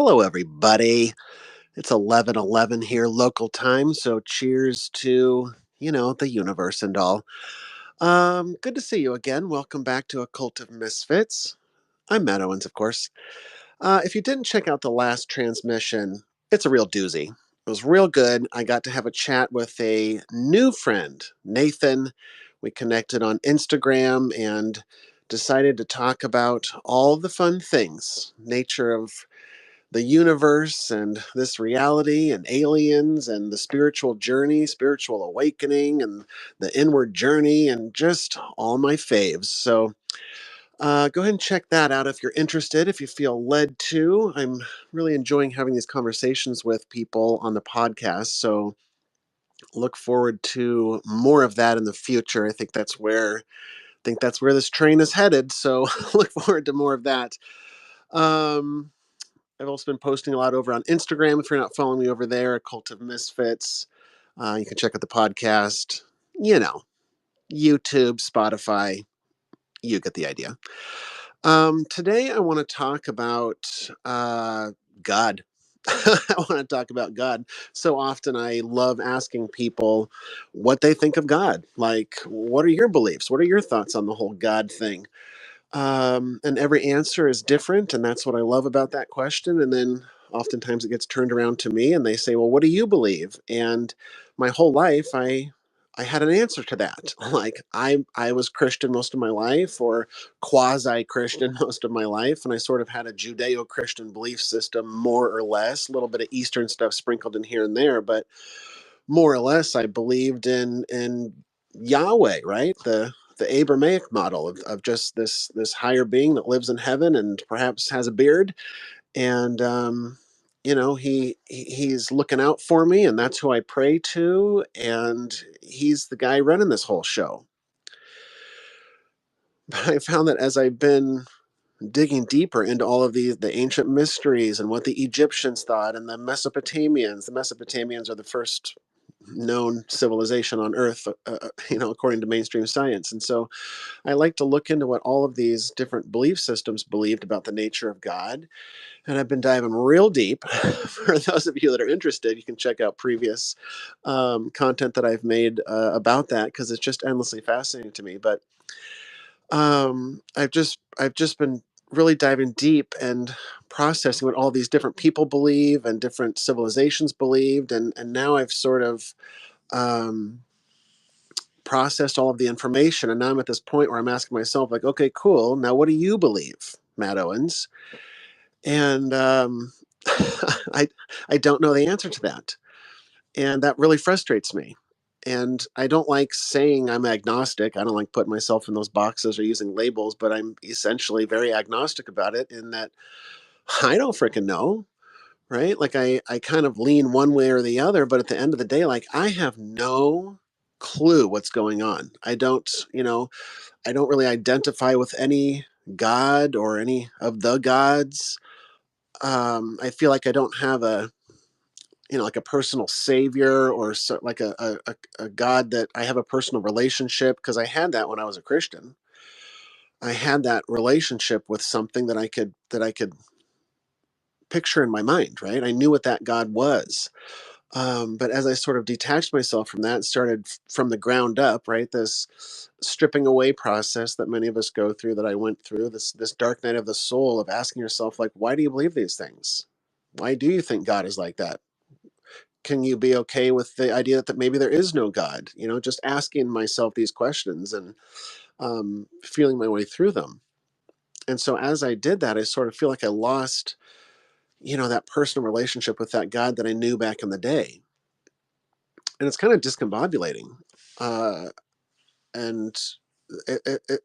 Hello, everybody. It's 11:11 here, local time. So, cheers to the universe and all. Good to see you again. Welcome back to A Cult of Misfits. I'm Matt Owens, of course. If you didn't check out the last transmission, it's a real doozy. It was real good. I got to have a chat with a new friend, Nathan. We connected on Instagram and decided to talk about all the fun things, nature of the universe and this reality and aliens and the spiritual journey, spiritual awakening and the inward journey and just all my faves. So go ahead and check that out if you're interested, if you feel led to. I'm really enjoying having these conversations with people on the podcast. So look forward to more of that in the future. I think that's where this train is headed. So look forward to more of that. Um, I've also been posting a lot over on Instagram. If you're not following me over there, A Cult of Misfits, you can check out the podcast. You know, YouTube, Spotify. You get the idea. Today, I want to talk about God. I want to talk about God. So often, I love asking people what they think of God. Like, what are your beliefs? What are your thoughts on the whole God thing? And every answer is different, and that's what I love about that question. And then oftentimes it gets turned around to me, and they say, "Well, what do you believe?" And my whole life, I had an answer to that. Like I was Christian most of my life, or quasi Christian most of my life, and I sort of had a Judeo Christian belief system, more or less, a little bit of Eastern stuff sprinkled in here and there, but more or less I believed in Yahweh, right? The Abrahamic model of just this higher being that lives in heaven and perhaps has a beard, and he's looking out for me, and that's who I pray to, and he's the guy running this whole show. But I found that as I've been digging deeper into all of the ancient mysteries and what the Egyptians thought and the Mesopotamians are the first known civilization on earth, according to mainstream science. And so I like to look into what all of these different belief systems believed about the nature of God. And I've been diving real deep. For those of you that are interested, you can check out previous content that I've made about that, because it's just endlessly fascinating to me. But I've just been really diving deep and processing what all these different people believe and different civilizations believed, and now I've sort of um, processed all of the information, and now I'm at this point where I'm asking myself, like, okay, cool, now what do you believe, Matt Owens? And I I don't know the answer to that, and that really frustrates me. And I don't like saying I'm agnostic. I don't like putting myself in those boxes or using labels, but I'm essentially very agnostic about it, in that I don't freaking know, right? Like I kind of lean one way or the other, but at the end of the day, like, I have no clue what's going on. I don't really identify with any god or any of the gods. I feel like I don't have like a personal savior, or so, like a God that I have a personal relationship, because I had that when I was a Christian. I had that relationship with something that I could picture in my mind, right? I knew what that God was. But as I sort of detached myself from that and started from the ground up, right, this stripping away process that many of us go through, that I went through, this dark night of the soul, of asking yourself, like, why do you believe these things? Why do you think God is like that? Can you be okay with the idea that maybe there is no God? Just asking myself these questions, and feeling my way through them. And so as I did that, I sort of feel like I lost, that personal relationship with that God that I knew back in the day. And it's kind of discombobulating. Uh, and it, it,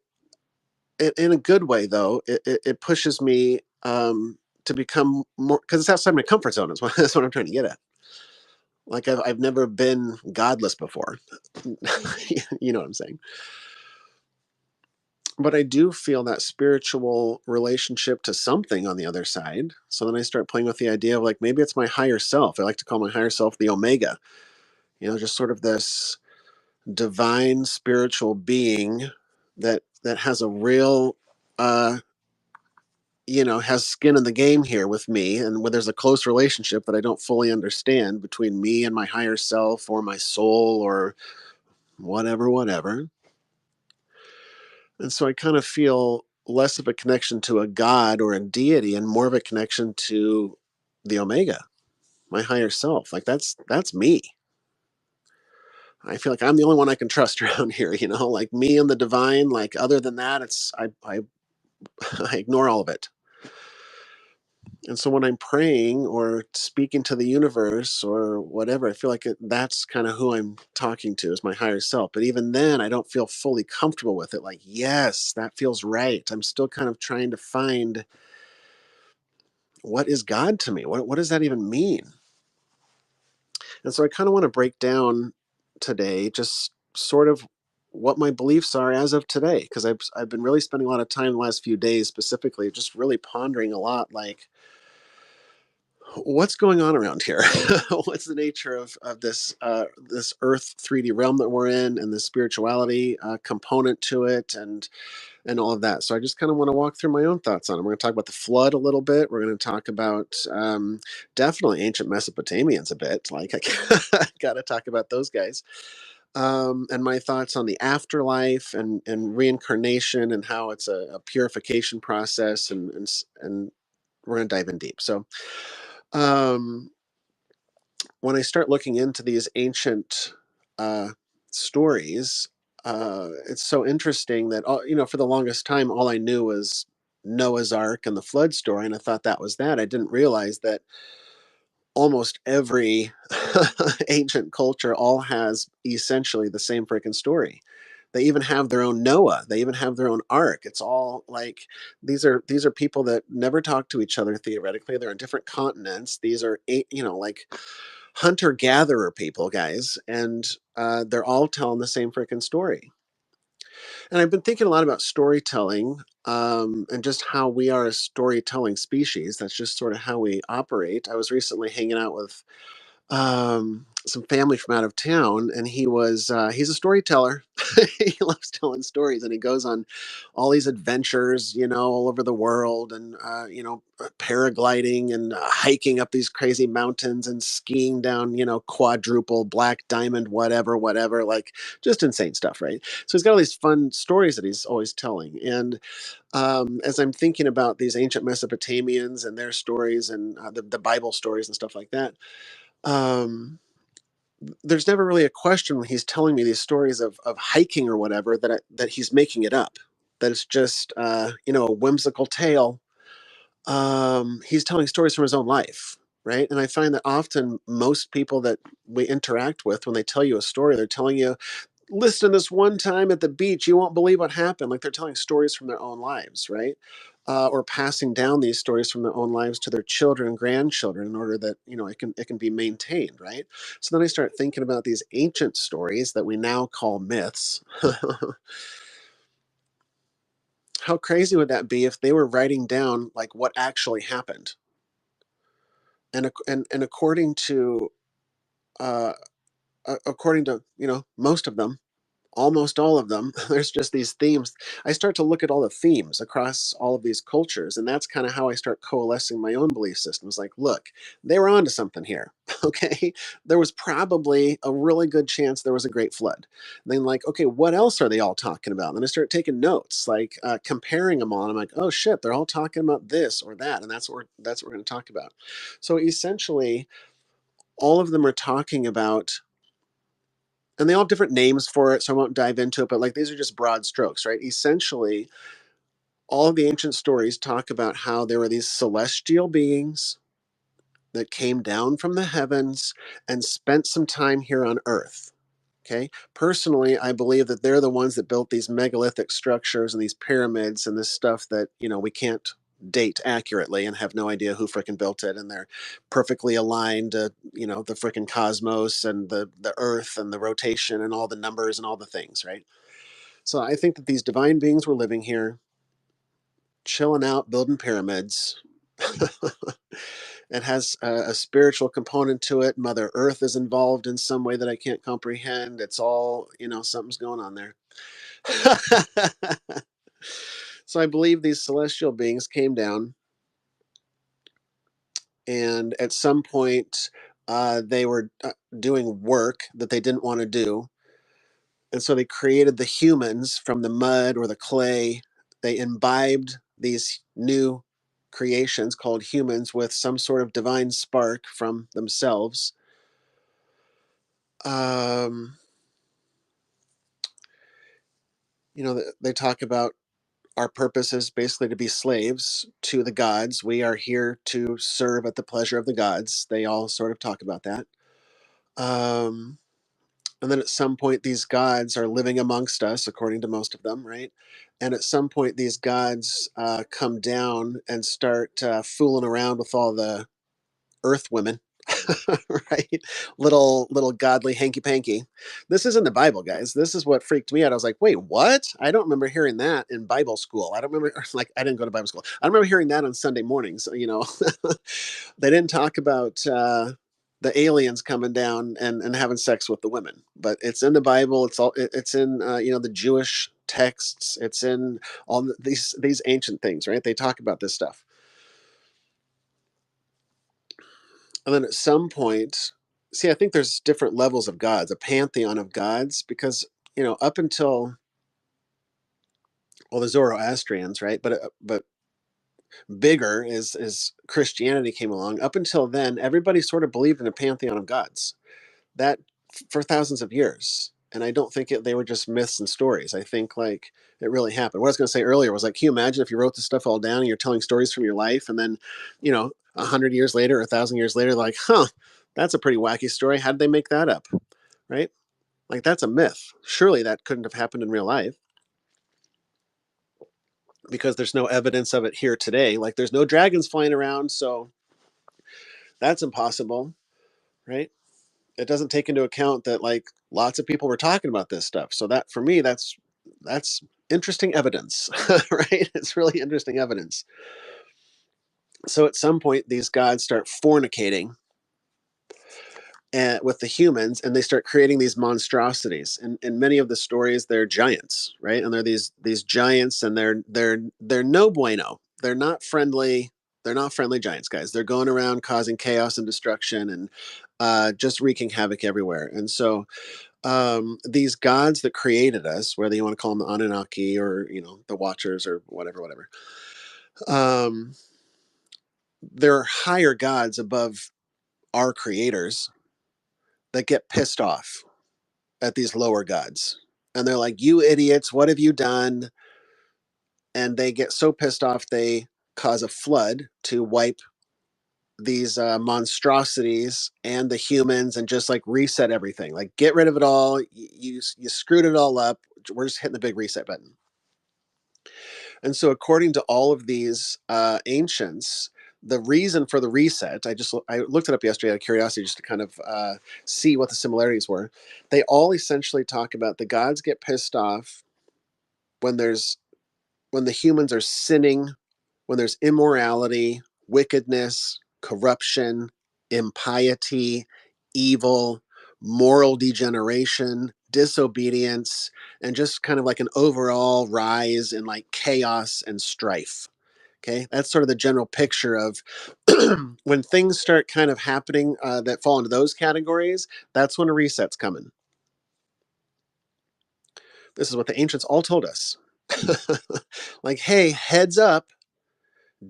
it, in a good way, though, it pushes me to become more, because it's outside my comfort zone, is what, that's what I'm trying to get at. Like, I've never been godless before. You know what I'm saying? But I do feel that spiritual relationship to something on the other side. So then I start playing with the idea of, like, maybe it's my higher self. I like to call my higher self the Omega, just sort of this divine spiritual being that has a real uh, has skin in the game here with me, and when there's a close relationship that I don't fully understand between me and my higher self or my soul or whatever, whatever. And so I kind of feel less of a connection to a god or a deity and more of a connection to the Omega, my higher self. Like that's me. I feel like I'm the only one I can trust around here, like me and the divine. Like other than that, I I ignore all of it. And so when I'm praying or speaking to the universe or whatever, I feel like that's kind of who I'm talking to is my higher self. But even then, I don't feel fully comfortable with it. Like, yes, that feels right. I'm still kind of trying to find what is God to me. What does that even mean? And so I kind of want to break down today just sort of what my beliefs are as of today, because I've been really spending a lot of time the last few days specifically, just really pondering a lot, like what's going on around here. What's the nature of this earth 3D realm that we're in, and the spirituality component to it, and all of that. So I just kind of want to walk through my own thoughts on it. We're going to talk about the flood a little bit. We're going to talk about definitely ancient Mesopotamians a bit. Like I got to talk about those guys. And my thoughts on the afterlife and reincarnation and how it's a purification process, and we're going to dive in deep. So um, when I start looking into these ancient uh, stories, it's so interesting that for the longest time, all I knew was Noah's Ark and the flood story, and I thought that was that. I didn't realize that almost every ancient culture all has essentially the same freaking story. They even have their own Noah. They even have their own ark. It's all like these are people that never talk to each other theoretically. They're on different continents. These are like hunter gatherer people, guys, and they're all telling the same freaking story. And I've been thinking a lot about storytelling, and just how we are a storytelling species. That's just sort of how we operate. I was recently hanging out with some family from out of town, and he's a storyteller. He loves telling stories, and he goes on all these adventures, all over the world, and paragliding and hiking up these crazy mountains and skiing down, quadruple black diamond, whatever, like just insane stuff, right? So he's got all these fun stories that he's always telling, and as I'm thinking about these ancient Mesopotamians and their stories, and the Bible stories and stuff like that, um, there's never really a question when he's telling me these stories of hiking or whatever that he's making it up. That it's just a whimsical tale. He's telling stories from his own life, right? And I find that often most people that we interact with, when they tell you a story, they're telling you, listen, this one time at the beach, you won't believe what happened. Like they're telling stories from their own lives, right? Or passing down these stories from their own lives to their children and grandchildren in order that it can be maintained, right? So then I start thinking about these ancient stories that we now call myths. How crazy would that be if they were writing down like what actually happened? And uh, according to most of them, almost all of them, there's just these themes. I start to look at all the themes across all of these cultures, and that's kind of how I start coalescing my own belief systems. Like, look, they were onto something here. Okay, there was probably a really good chance there was a great flood. And then, like, okay, what else are they all talking about? And then I start taking notes, like comparing them all. And I'm like, oh shit, they're all talking about this or that, and that's what we're going to talk about. So essentially, all of them are talking about, and they all have different names for it, so I won't dive into it, but like these are just broad strokes, right? Essentially, all of the ancient stories talk about how there were these celestial beings that came down from the heavens and spent some time here on earth. Okay. Personally, I believe that they're the ones that built these megalithic structures and these pyramids and this stuff that, we can't date accurately and have no idea who frickin' built it. And they're perfectly aligned to, the frickin' cosmos and the earth and the rotation and all the numbers and all the things, right? So I think that these divine beings were living here, chilling out, building pyramids. It has a spiritual component to it. Mother Earth is involved in some way that I can't comprehend. It's all, something's going on there. So I believe these celestial beings came down, and at some point, they were doing work that they didn't want to do. And so they created the humans from the mud or the clay. They imbibed these new creations called humans with some sort of divine spark from themselves. Um, they talk about our purpose is basically to be slaves to the gods. We are here to serve at the pleasure of the gods. They all sort of talk about that. Um, and then at some point, these gods are living amongst us, according to most of them, right? And at some point, these gods come down and start fooling around with all the earth women, right? Little godly hanky panky. This is in the Bible, guys. This is what freaked me out. I was like, wait, what? I don't remember hearing that in Bible school. I don't remember, like, I didn't go to Bible school. I don't remember hearing that on Sunday mornings. They didn't talk about the aliens coming down and having sex with the women, but it's in the Bible. It's in the Jewish texts. It's in all these ancient things, right? They talk about this stuff. And then at some point, see, I think there's different levels of gods, a pantheon of gods, because up until, well, the Zoroastrians, right? But bigger is Christianity came along. Up until then, everybody sort of believed in a pantheon of gods that for thousands of years. And I don't think they were just myths and stories. I think like it really happened. What I was going to say earlier was like, can you imagine if you wrote this stuff all down and you're telling stories from your life, and then, 100 years later, 1,000 years later, like, that's a pretty wacky story. How did they make that up? Right? Like that's a myth. Surely that couldn't have happened in real life because there's no evidence of it here today. Like there's no dragons flying around, so that's impossible, right? It doesn't take into account that like lots of people were talking about this stuff. So that for me, that's interesting evidence, right? It's really interesting evidence. So at some point, these gods start fornicating with the humans, and they start creating these monstrosities. And in many of the stories, they're giants, right? And they're these giants, and they're no bueno. They're not friendly. They're not friendly giants, guys. They're going around causing chaos and destruction and just wreaking havoc everywhere. And so these gods that created us, whether you want to call them the Anunnaki or the Watchers or whatever, um, there are higher gods above our creators that get pissed off at these lower gods, and they're like, "You idiots! What have you done?" And they get so pissed off they cause a flood to wipe these monstrosities and the humans and just like reset everything, like get rid of it all. You screwed it all up. We're just hitting the big reset button. And so, according to all of these ancients, the reason for the reset, I looked it up yesterday out of curiosity just to kind of see what the similarities were. They all essentially talk about the gods get pissed off when when the humans are sinning, when there's immorality, wickedness, corruption, impiety, evil, moral degeneration, disobedience, and just kind of like an overall rise in like chaos and strife. Okay, that's sort of the general picture of when things start kind of happening that fall into those categories. That's when a reset's coming. This is what the ancients all told us. Like, hey, heads up,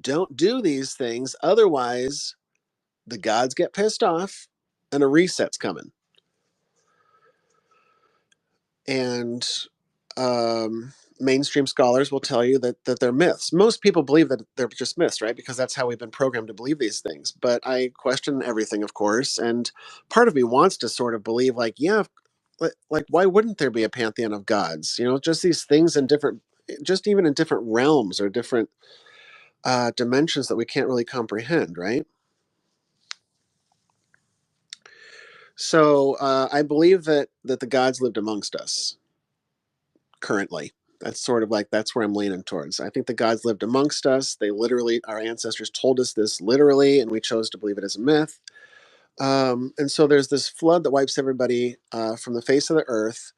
don't do these things. Otherwise, the gods get pissed off and a reset's coming. And mainstream scholars will tell you that they're myths. Most people believe that they're just myths, right? Because that's how we've been programmed to believe these things. But I question everything, of course. And part of me wants to sort of believe, like, yeah, like why wouldn't there be a pantheon of gods? Just these things in different, just even in different realms or different dimensions that we can't really comprehend, right? So I believe that the gods lived amongst us currently. That's sort of like that's where I'm leaning towards. I think the gods lived amongst us. They literally, our ancestors told us this literally, and we chose to believe it as a myth. And so there's this flood that wipes everybody from the face of the earth.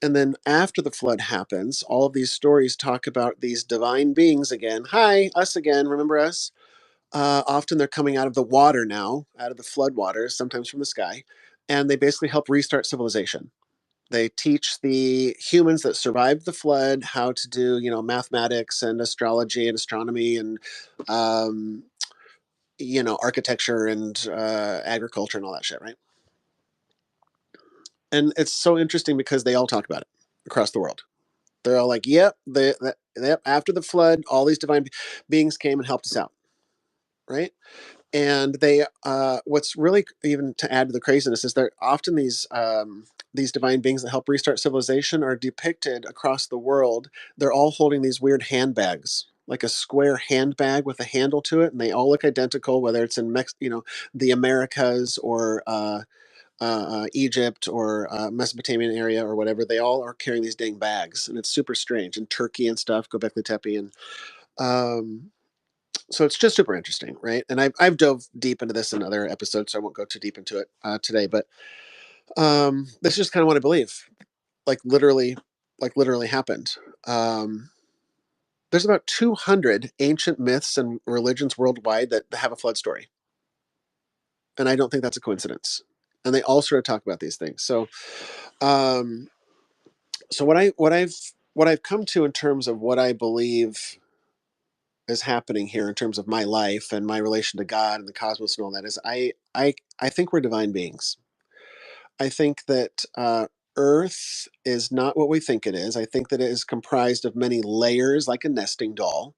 And then after the flood happens, all of these stories talk about these divine beings again. Hi, us again. Remember us? Often they're coming out of the water now, out of the flood waters, sometimes from the sky, and they basically help restart civilization. They teach the humans that survived the flood how to do, mathematics and astrology and astronomy and, um, architecture and agriculture and all that shit, right? And it's so interesting because they all talk about it across the world. They're all like, "Yep, yep." After the flood, all these divine beings came and helped us out, right? And they, what's really even to add to the craziness is that often these divine beings that help restart civilization are depicted across the world. They're all holding these weird handbags, like a square handbag with a handle to it, and they all look identical, whether it's in the Americas or Egypt or Mesopotamian area or whatever. They all are carrying these dang bags, and it's super strange. And Turkey and stuff, Göbekli Tepe, and um, so it's just super interesting, right? And I've dove deep into this in other episodes, so I won't go too deep into it today. But this is just kind of what I believe, like literally, happened. Um, there's about 200 ancient myths and religions worldwide that have a flood story, and I don't think that's a coincidence. And they all sort of talk about these things. Um, so what I've come to in terms of what I believe is happening here in terms of my life and my relation to God and the cosmos and all that is I think we're divine beings. I think that Earth is not what we think it is. I think that it is comprised of many layers, like a nesting doll.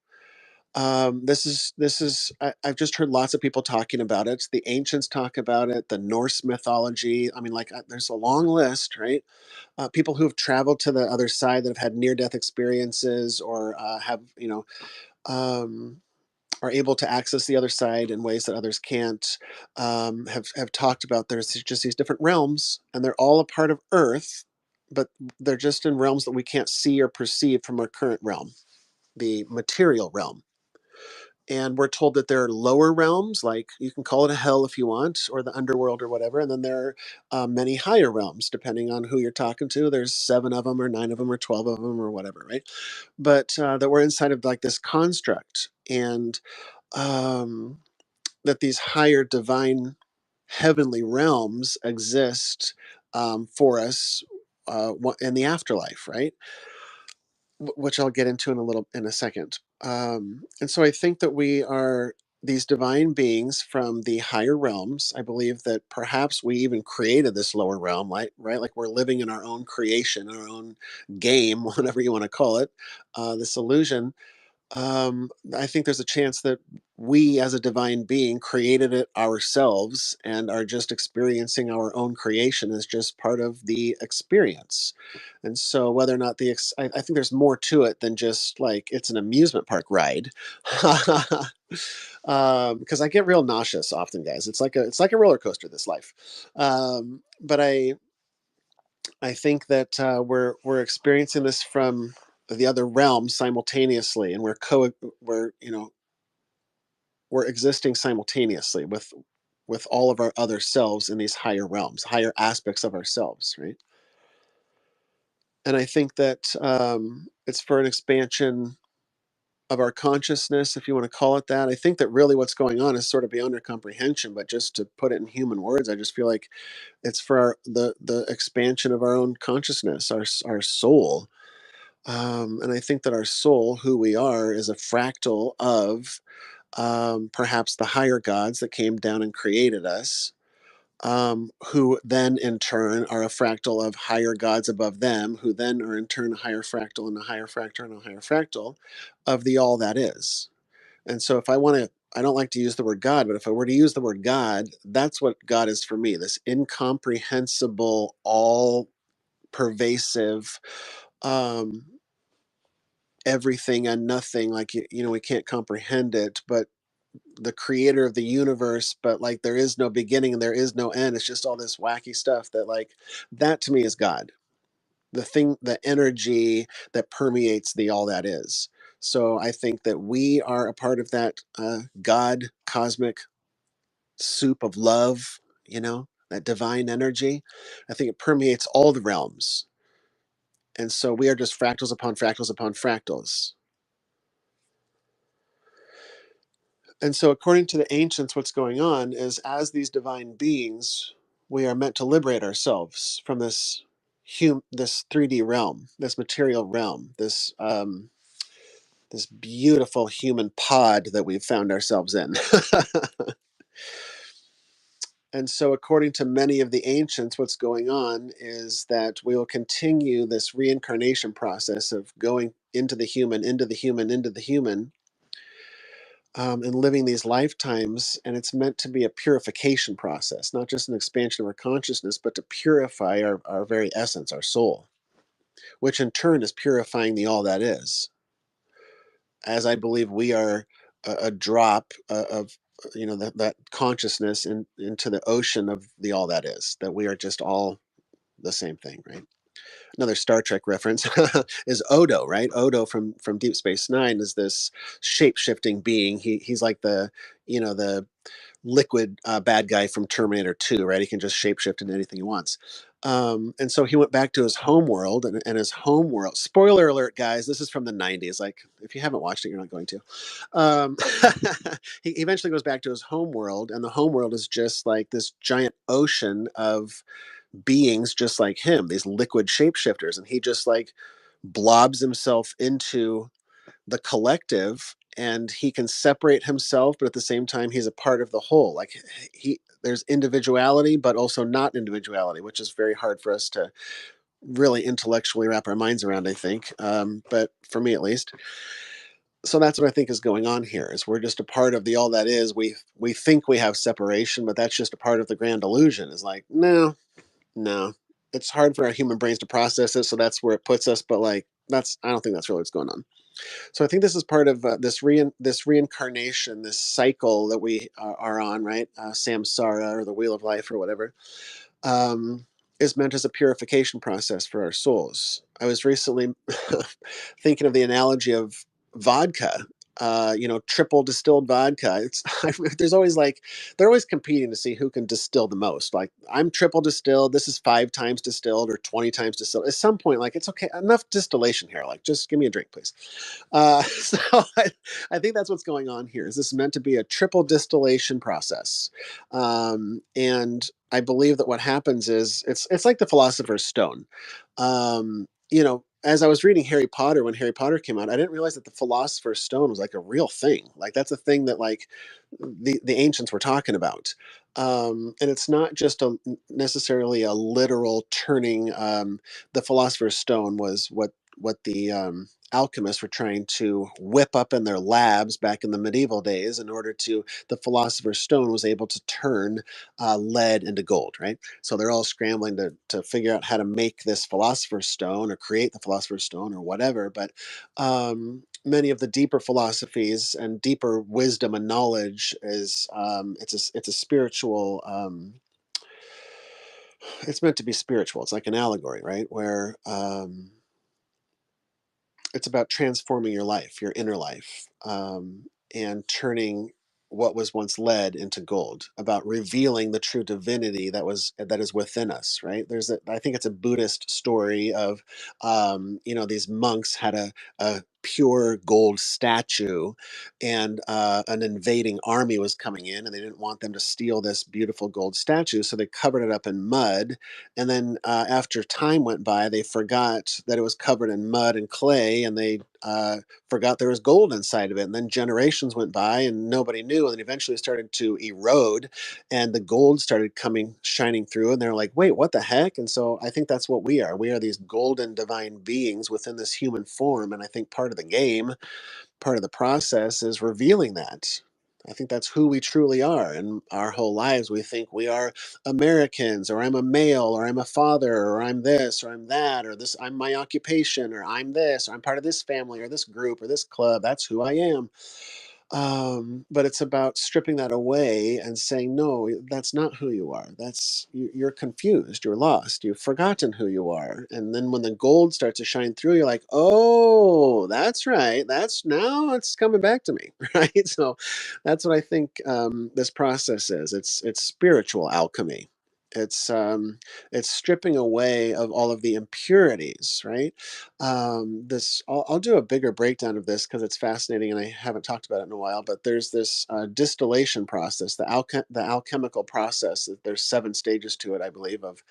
I've just heard lots of people talking about it. The ancients talk about it. The Norse mythology. I mean, like there's a long list, right? People who've traveled to the other side that have had near-death experiences or have um, are able to access the other side in ways that others can't, have talked about there's just these different realms, and they're all a part of Earth, but they're just in realms that we can't see or perceive from our current realm, the material realm. And we're told that there are lower realms, like you can call it a hell if you want, or the underworld or whatever. And then there are many higher realms, depending on who you're talking to. There's 7 of them, or 9 of them, or 12 of them, or whatever, right? But that we're inside of like this construct. And um, that these higher divine heavenly realms exist for us in the afterlife, right? Which I'll get into in a second. And so I think that we are these divine beings from the higher realms. I believe that perhaps we even created this lower realm, right? Like we're living in our own creation, our own game, whatever you want to call it, this illusion. I think there's a chance that we, as a divine being, created it ourselves and are just experiencing our own creation as just part of the experience. And so, whether or not I think there's more to it than just like it's an amusement park ride. Because I get real nauseous often, guys. It's like a roller coaster. This life, but I think that we're experiencing this from the other realm simultaneously, and we're existing simultaneously with all of our other selves in these higher realms, higher aspects of ourselves, right? And I think that it's for an expansion of our consciousness, if you want to call it that. I think that really what's going on is sort of beyond our comprehension, but just to put it in human words, I just feel like it's for the expansion of our own consciousness, our soul. And I think that our soul, who we are, is a fractal of perhaps the higher gods that came down and created us, who then in turn are a fractal of higher gods above them, who then are in turn a higher fractal and a higher fractal and a higher fractal of the all that is. And so if I want to, I don't like to use the word God, but if I were to use the word God, that's what God is for me, this incomprehensible, all pervasive, um, everything and nothing. Like, we can't comprehend it, but the creator of the universe, but like there is no beginning and there is no end. It's just all this wacky stuff that to me is God, the energy that permeates the all that is. So I think that we are a part of that God cosmic soup of love, that divine energy. I think it permeates all the realms. And so we are just fractals upon fractals upon fractals. And so, according to the ancients, what's going on is, as these divine beings, we are meant to liberate ourselves from this 3D realm, this material realm, this beautiful human pod that we've found ourselves in. And so, according to many of the ancients, what's going on is that we will continue this reincarnation process of going into the human, into the human, into the human, and living these lifetimes. And it's meant to be a purification process, not just an expansion of our consciousness, but to purify our very essence, our soul, which in turn is purifying the all that is. As I believe we are a drop of that consciousness into the ocean of the all that is, that we are just all the same thing, right? Another Star Trek reference is Odo, right? Odo from Deep Space Nine is this shape shifting being. He's like the liquid bad guy from Terminator 2, right? He can just shapeshift into anything he wants. And so he went back to his home world, and his home world. Spoiler alert, guys! This is from the '90s. Like, if you haven't watched it, you're not going to. Um, he eventually goes back to his home world, and the home world is just like this giant ocean of beings, just like him. These liquid shapeshifters, and he just like blobs himself into the collective, and he can separate himself, but at the same time he's a part of the whole. Like, there's individuality but also not individuality, which is very hard for us to really intellectually wrap our minds around, I think, but for me at least. So that's what I think is going on here, is we're just a part of the all that is. We think we have separation, but that's just a part of the grand illusion. Is like, no, it's hard for our human brains to process it, so that's where it puts us. But like, I don't think that's really what's going on. So I think this is part of this reincarnation, this cycle that we are on, right? Samsara, or the wheel of life, or whatever, um, is meant as a purification process for our souls. I was recently thinking of the analogy of vodka. Triple distilled vodka. There's always like, they're always competing to see who can distill the most. Like, I'm triple distilled. This is 5 times distilled or 20 times distilled. At some point, like, it's okay, enough distillation here. Like, just give me a drink, please. So I think that's what's going on here. Is this meant to be a triple distillation process? And I believe that what happens is, it's like the Philosopher's Stone. As I was reading Harry Potter, when Harry Potter came out, I didn't realize that the Philosopher's Stone was like a real thing. Like, that's a thing that, like, the ancients were talking about. And it's not just necessarily a literal turning. The Philosopher's Stone was what the alchemists were trying to whip up in their labs back in the medieval days, in order to, the Philosopher's Stone was able to turn lead into gold, right? So they're all scrambling to figure out how to make this Philosopher's Stone, or create the Philosopher's Stone, or whatever. But many of the deeper philosophies and deeper wisdom and knowledge is, it's a spiritual, it's meant to be spiritual. It's like an allegory, right? Where it's about transforming your life, your inner life, and turning what was once lead into gold. About revealing the true divinity that is within us. Right? I think it's a Buddhist story of, these monks had a pure gold statue, and an invading army was coming in, and they didn't want them to steal this beautiful gold statue, so they covered it up in mud. And then, after time went by, they forgot that it was covered in mud and clay, and they forgot there was gold inside of it. And then generations went by, and nobody knew. And then eventually it started to erode, and the gold started shining through. And they're like, wait, what the heck? And so I think that's what we are. We are these golden divine beings within this human form. And I think part of the game, part of the process, is revealing that. I think that's who we truly are. And our whole lives, we think we are Americans, or I'm a male, or I'm a father, or I'm this, or I'm that, or this, I'm my occupation, or I'm this, or I'm part of this family, or this group, or this club. That's who I am. But it's about stripping that away and saying, no, that's not who you are. You're confused, you're lost, you've forgotten who you are. And then when the gold starts to shine through, you're like, oh, that's right. That's, now it's coming back to me, right? So that's what I think, this process is. It's spiritual alchemy. It's it's stripping away of all of the impurities, right? This I'll do a bigger breakdown of this because it's fascinating, and I haven't talked about it in a while. But there's this distillation process, the alchemical process. There's 7 stages to it, I believe. Of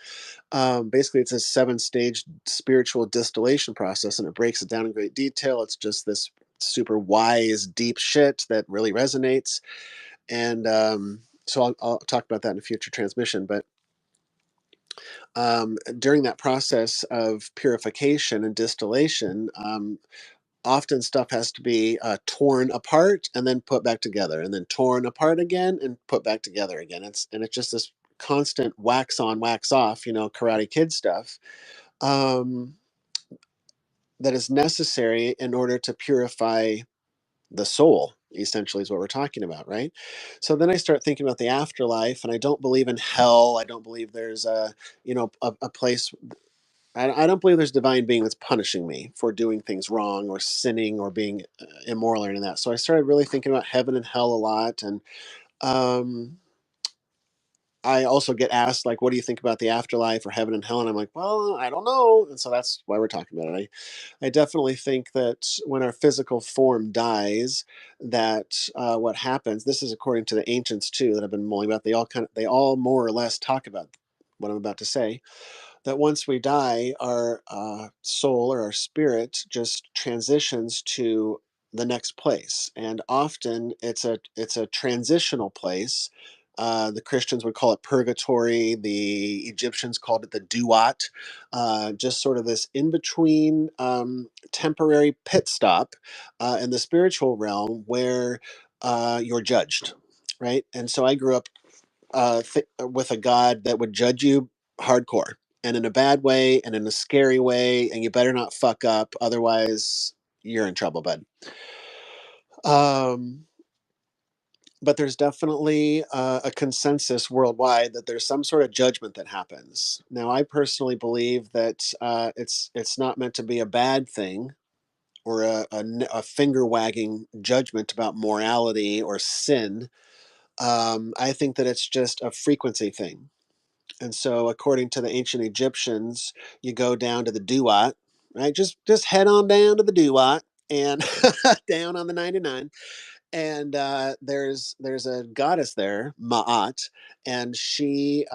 basically, it's a 7 stage spiritual distillation process, and it breaks it down in great detail. It's just this super wise, deep shit that really resonates, and so I'll talk about that in a future transmission. But during that process of purification and distillation, often stuff has to be torn apart and then put back together, and then torn apart again and put back together again. It's just this constant wax on, wax off, Karate Kid stuff. Um, that is necessary in order to purify the soul, essentially, is what we're talking about, right? So then I start thinking about the afterlife, and I don't believe in hell. I don't believe there's a place. I don't believe there's a divine being that's punishing me for doing things wrong or sinning or being immoral or any of that. So I started really thinking about heaven and hell a lot. And um, I also get asked, like, what do you think about the afterlife or heaven and hell? And I'm like, well, I don't know. And so that's why we're talking about it. I definitely think that when our physical form dies, that what happens, this is according to the ancients too, that I've been mulling about, they all more or less talk about what I'm about to say, that once we die, our soul or our spirit just transitions to the next place, and often it's a transitional place. The Christians would call it purgatory. The Egyptians called it the duat. Just sort of this in between temporary pit stop in the spiritual realm where you're judged, right? And so I grew up with a God that would judge you hardcore, and in a bad way and in a scary way, and you better not fuck up, otherwise you're in trouble, bud. Um, but there's definitely a consensus worldwide that there's some sort of judgment that happens. Now, I personally believe that it's not meant to be a bad thing or a finger wagging judgment about morality or sin. I think that it's just a frequency thing. And so, according to the ancient Egyptians, you go down to the duat, right? Just head on down to the duat and down on the 99. And there's a goddess there, Ma'at, and she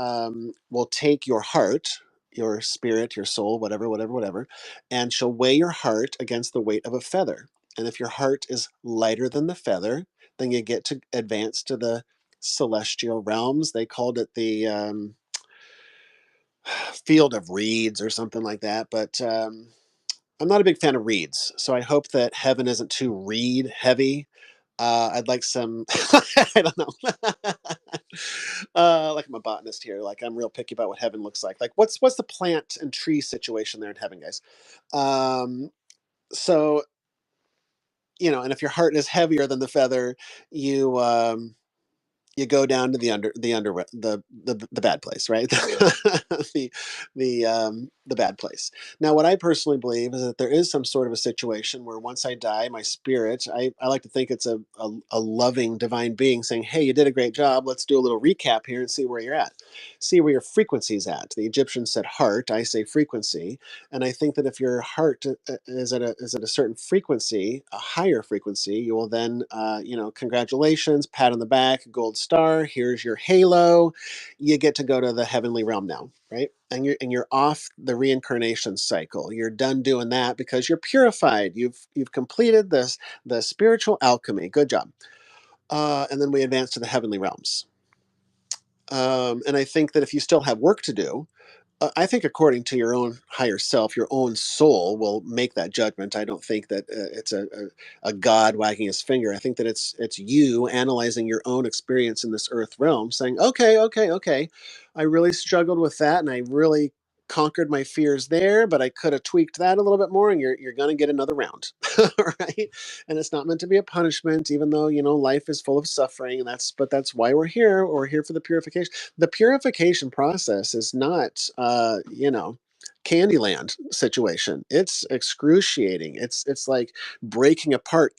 will take your heart, your spirit, your soul, whatever, whatever, whatever, and she'll weigh your heart against the weight of a feather. And if your heart is lighter than the feather, then you get to advance to the celestial realms. They called it the field of reeds or something like that. But I'm not a big fan of reeds, so I hope that heaven isn't too reed heavy. I'd like some, I don't know, like I'm a botanist here. Like I'm real picky about what heaven looks like. Like what's the plant and tree situation there in heaven, guys? Um, so and if your heart is heavier than the feather, you you go down to the bad place, right? the the bad place. Now, what I personally believe is that there is some sort of a situation where once I die, my spirit, I like to think it's a loving divine being saying, "Hey, you did a great job. Let's do a little recap here and see where you're at, see where your frequency's at." The Egyptians said heart, I say frequency, and I think that if your heart is at a certain frequency, a higher frequency, you will then, congratulations, pat on the back, gold star. Here's your halo. You get to go to the heavenly realm now, right? And you're off the reincarnation cycle. You're done doing that because you're purified. You've completed the spiritual alchemy. Good job. And then we advance to the heavenly realms. And I think that if you still have work to do, I think according to your own higher self, your own soul will make that judgment. I don't think that it's a God wagging his finger. I think that it's you analyzing your own experience in this earth realm, saying, "Okay, okay, okay, I really struggled with that, and I really conquered my fears there, but I could have tweaked that a little bit more, and you're gonna get another round." Right? And it's not meant to be a punishment, even though life is full of suffering, and that's why we're here. We're here for the purification. The purification process is not Candyland situation. It's excruciating. It's like breaking apart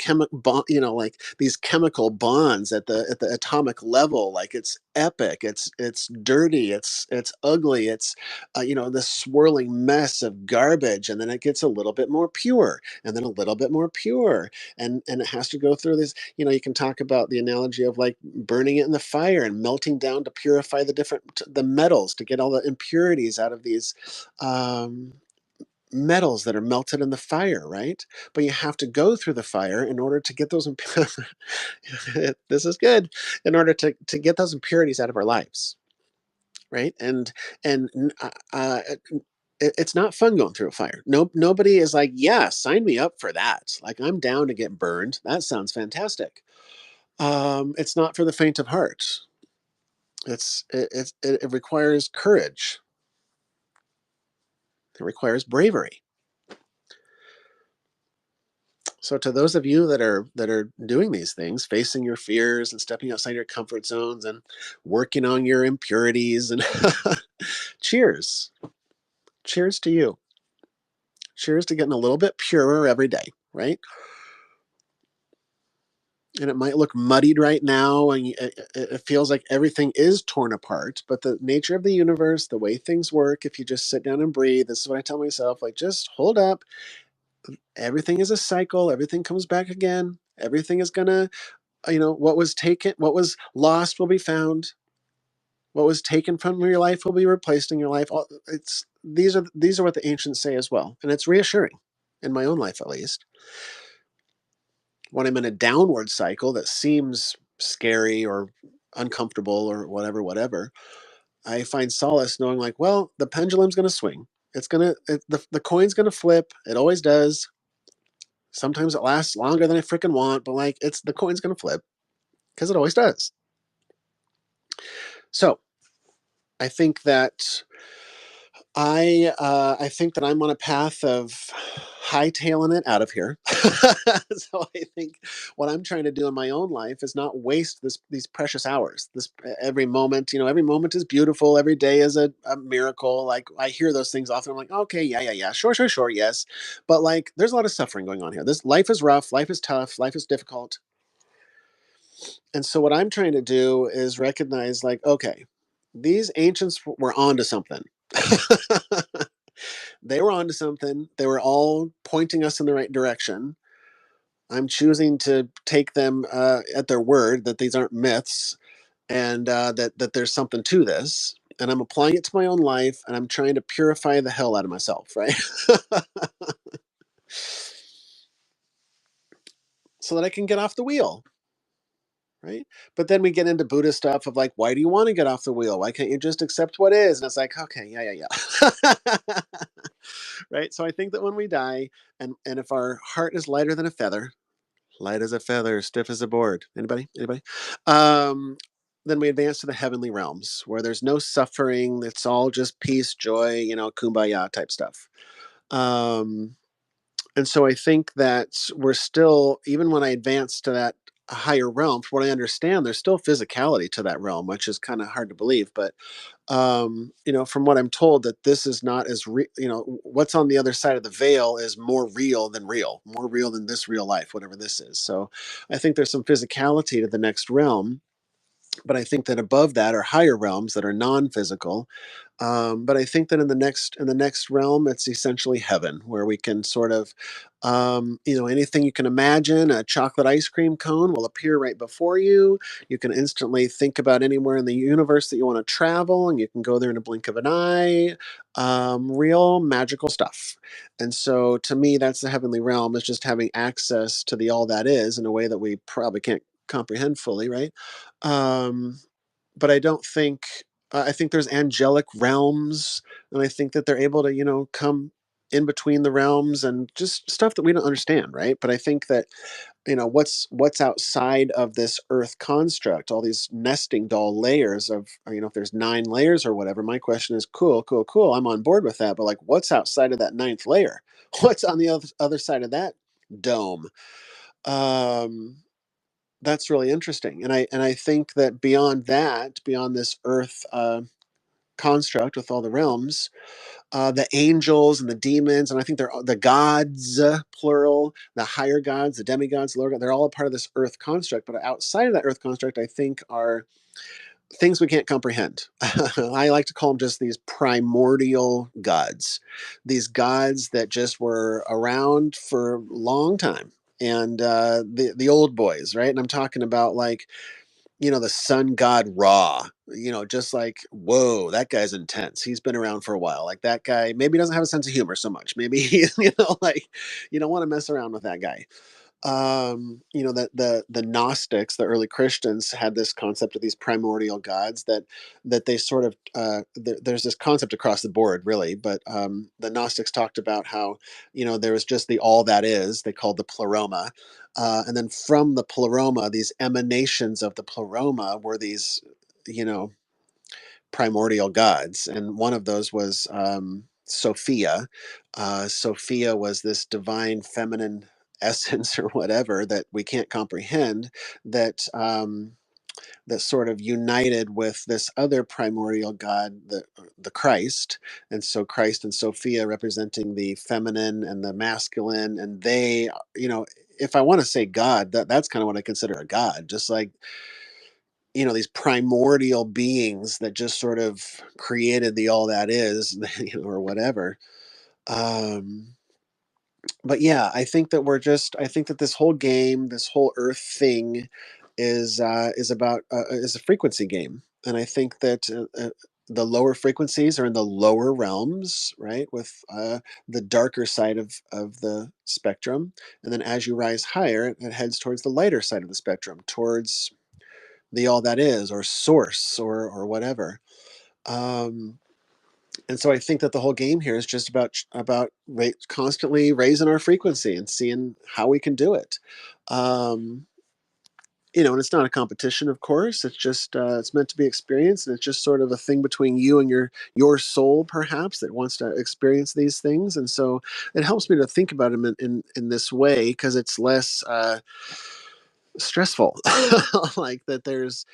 like these chemical bonds at the atomic level. Like it's epic. It's dirty. It's ugly. It's this swirling mess of garbage, and then it gets a little bit more pure, and then a little bit more pure, and it has to go through this. You can talk about the analogy of like burning it in the fire and melting down to purify the metals, to get all the impurities out of these um, metals that are melted in the fire, right? But you have to go through the fire in order to get those this is good, in order to get those impurities out of our lives, right? And it's not fun going through a fire. No, nobody is like, yeah, sign me up for that. Like, I'm down to get burned. That sounds fantastic. It's not for the faint of heart. It requires courage. It requires bravery. So to those of you that are doing these things, facing your fears and stepping outside your comfort zones and working on your impurities, and cheers. Cheers to you. Cheers to getting a little bit purer every day, right? And it might look muddied right now, and it feels like everything is torn apart. But the nature of the universe, the way things work, if you just sit down and breathe, this is what I tell myself: like, just hold up. Everything is a cycle. Everything comes back again. Everything is gonna, what was taken, what was lost will be found. What was taken from your life will be replaced in your life. It's these are what the ancients say as well, and it's reassuring in my own life, at least. When I'm in a downward cycle that seems scary or uncomfortable or whatever, I find solace knowing, like, well, the pendulum's going to swing. The coin's going to flip. It always does. Sometimes it lasts longer than I freaking want, but like, the coin's going to flip because it always does. So I think that I think that I'm on a path of hightailing it out of here. So I think what I'm trying to do in my own life is not waste these precious hours. This every moment, every moment is beautiful. Every day is a miracle. Like, I hear those things often. I'm like, okay, yeah, sure, yes. But like, there's a lot of suffering going on here. This life is rough. Life is tough. Life is difficult. And so what I'm trying to do is recognize, like, okay, these ancients were onto something. They were onto something. They were all pointing us in the right direction. I'm choosing to take them at their word, that these aren't myths, and that there's something to this. And I'm applying it to my own life, and I'm trying to purify the hell out of myself, right? So that I can get off the wheel, right? But then we get into Buddhist stuff of like, why do you want to get off the wheel? Why can't you just accept what is? And it's like, okay, yeah. Right. So I think that when we die, and if our heart is lighter than a feather, light as a feather, stiff as a board. Anybody? Um, then we advance to the heavenly realms where there's no suffering. It's all just peace, joy, kumbaya type stuff. Um, and so I think that we're still, even when I advance to that higher realm, from what I understand, there's still physicality to that realm, which is kind of hard to believe. But from what I'm told, that this is not what's on the other side of the veil is more real than real, more real than this real life, whatever this is. So I think there's some physicality to the next realm, but I think that above that are higher realms that are non-physical. But I think that in the next realm, it's essentially heaven, where we can sort of, anything you can imagine. A chocolate ice cream cone will appear right before you. You can instantly think about anywhere in the universe that you want to travel, and you can go there in a blink of an eye. Real magical stuff. And so, to me, that's the heavenly realm. Is just having access to the all that is in a way that we probably can't comprehend fully, right? Um, but I don't think I think there's angelic realms, and I think that they're able to, come in between the realms and just stuff that we don't understand, right? But I think that what's outside of this Earth construct, all these nesting doll layers of, if there's 9 layers or whatever. My question is, cool. I'm on board with that, but like, what's outside of that ninth layer? What's on the other side of that dome? Um, that's really interesting, and I think that beyond this earth construct with all the realms, the angels and the demons, and I think they're the gods, plural, the higher gods, the demigods, the lower gods, they're all a part of this earth construct. But outside of that earth construct, I think are things we can't comprehend. I like to call them just these primordial gods, these gods that just were around for a long time. And the old boys, right? And I'm talking about like, the sun god Ra, just like, whoa, that guy's intense. He's been around for a while. Like that guy maybe doesn't have a sense of humor so much. Maybe he's, like you don't want to mess around with that guy. That the Gnostics, the early Christians, had this concept of these primordial gods that they sort of there's this concept across the board, really. But the Gnostics talked about how there was just the all that is. They called the pleroma, and then from the pleroma, these emanations of the pleroma were these you know primordial gods, and one of those was Sophia. Sophia was this divine feminine essence or whatever that we can't comprehend that sort of united with this other primordial god, the Christ. And so Christ and Sophia representing the feminine and the masculine, and they, if I want to say God, that's kind of what I consider a god, just like these primordial beings that just sort of created the all that is, or whatever. um but yeah, I think that this whole game, this whole earth thing is about is a frequency game. And I think that the lower frequencies are in the lower realms, right, with the darker side of the spectrum. And then as you rise higher, it heads towards the lighter side of the spectrum, towards the all that is, or source, or whatever. um and so I think that the whole game here is just constantly raising our frequency and seeing how we can do it. um and it's not a competition, of course. It's just it's meant to be experienced, and it's just sort of a thing between you and your soul, perhaps, that wants to experience these things. And so it helps me to think about them in this way, because it's less stressful. Like that there's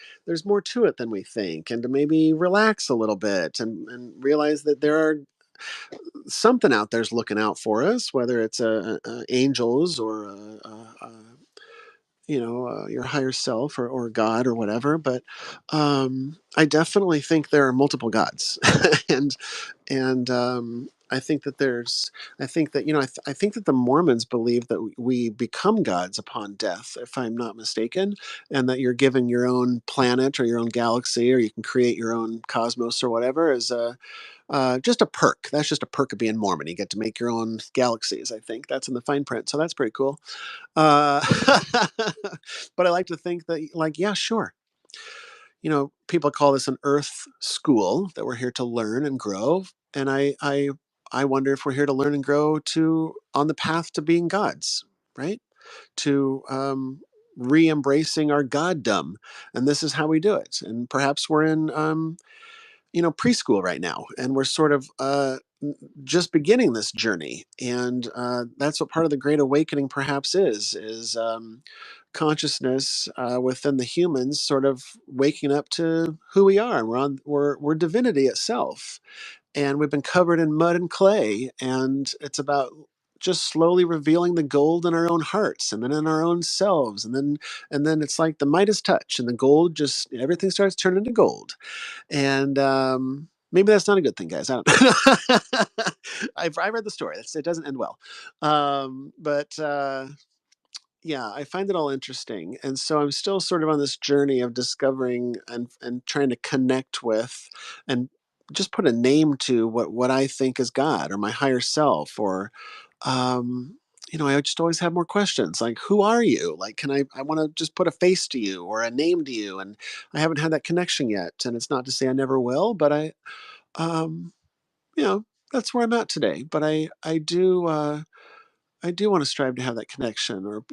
more to it than we think, and to maybe relax a little bit, and realize that there are something out there's looking out for us, whether it's angels, or your higher self, or God, or whatever. But I definitely think there are multiple gods. and I think that I think that the Mormons believe that we become gods upon death, if I'm not mistaken, and that you're given your own planet or your own galaxy, or you can create your own cosmos or whatever, as a just a perk. That's just a perk of being Mormon. You get to make your own galaxies. I think that's in the fine print, so that's pretty cool. Uh, but I like to think that, like, yeah, sure. People call this an Earth school, that we're here to learn and grow, and I wonder if we're here to learn and grow to on the path to being gods, right? To re-embracing our goddom, and this is how we do it. And perhaps we're in preschool right now, and we're sort of just beginning this journey. And that's what part of the Great Awakening perhaps is consciousness within the humans, sort of waking up to who we are. We're divinity itself, and we've been covered in mud and clay, and it's about just slowly revealing the gold in our own hearts, and then in our own selves, and then it's like the Midas touch, and the gold, just everything starts turning to gold. And maybe that's not a good thing, guys. I don't I read the story. It doesn't end well. But yeah, I find it all interesting. And so I'm still sort of on this journey of discovering and trying to connect with, and just put a name to what I think is God, or my higher self, or um I just always have more questions, like, who are you? Like, I want to just put a face to you, or a name to you, and I haven't had that connection yet. And it's not to say I never will, but um you know that's where I'm at today. But I do want to strive to have that connection. Or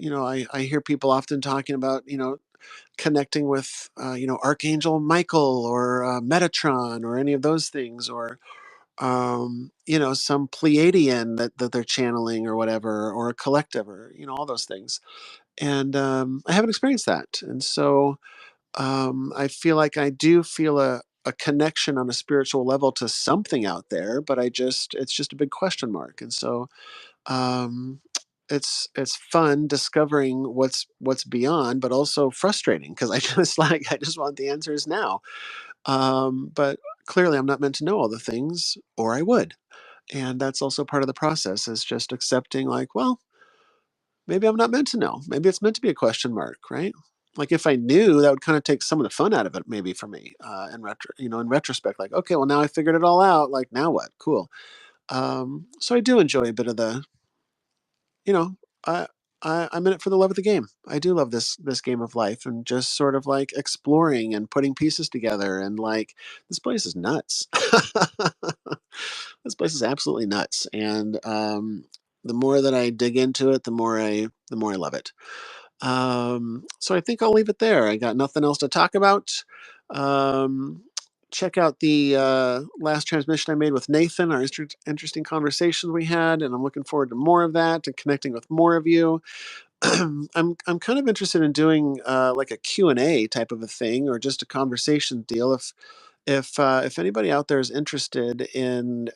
I hear people often talking about connecting with Archangel Michael, or Metatron, or any of those things, or some Pleiadian that they're channeling, or whatever, or a collective, or all those things. And I haven't experienced that. And so I feel like I do feel a connection on a spiritual level to something out there, but it's just a big question mark. And so um, it's fun discovering what's beyond, but also frustrating because I just want the answers now. But clearly, I'm not meant to know all the things, or I would. And that's also part of the process is just accepting, like, well, maybe I'm not meant to know. Maybe it's meant to be a question mark, right? Like if I knew, that would kind of take some of the fun out of it, maybe for me. In retrospect, like, okay, well now I figured it all out. Like now what? Cool. So I do enjoy a bit of the, you know, I, I'm in it for the love of the game. I do love this game of life and just sort of like exploring and putting pieces together and like this place is nuts. This place is absolutely nuts, and the more that I dig into it, the more I love it. So I think I'll leave it there. I got nothing else to talk about. Um, Check out the last transmission I made with Nathan, our interesting conversation we had, and I'm looking forward to more of that and connecting with more of you. I'm kind of interested in doing like a Q&A type of a thing or just a conversation deal. If anybody out there is interested in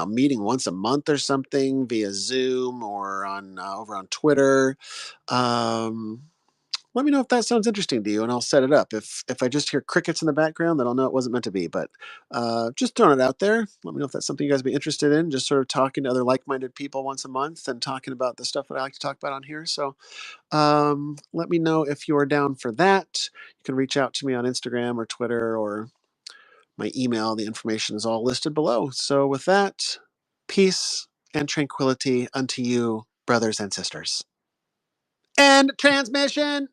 meeting once a month or something via Zoom or on over on Twitter, um, let me know if that sounds interesting to you, and I'll set it up. If I just hear crickets in the background, then I'll know it wasn't meant to be. But just throwing it out there. Let me know if that's something you guys would be interested in. Just sort of talking to other like-minded people once a month and talking about the stuff that I like to talk about on here. So let me know if you're down for that. You can reach out to me on Instagram or Twitter or my email. The information is all listed below. So, with that, peace and tranquility unto you, brothers and sisters. And transmission.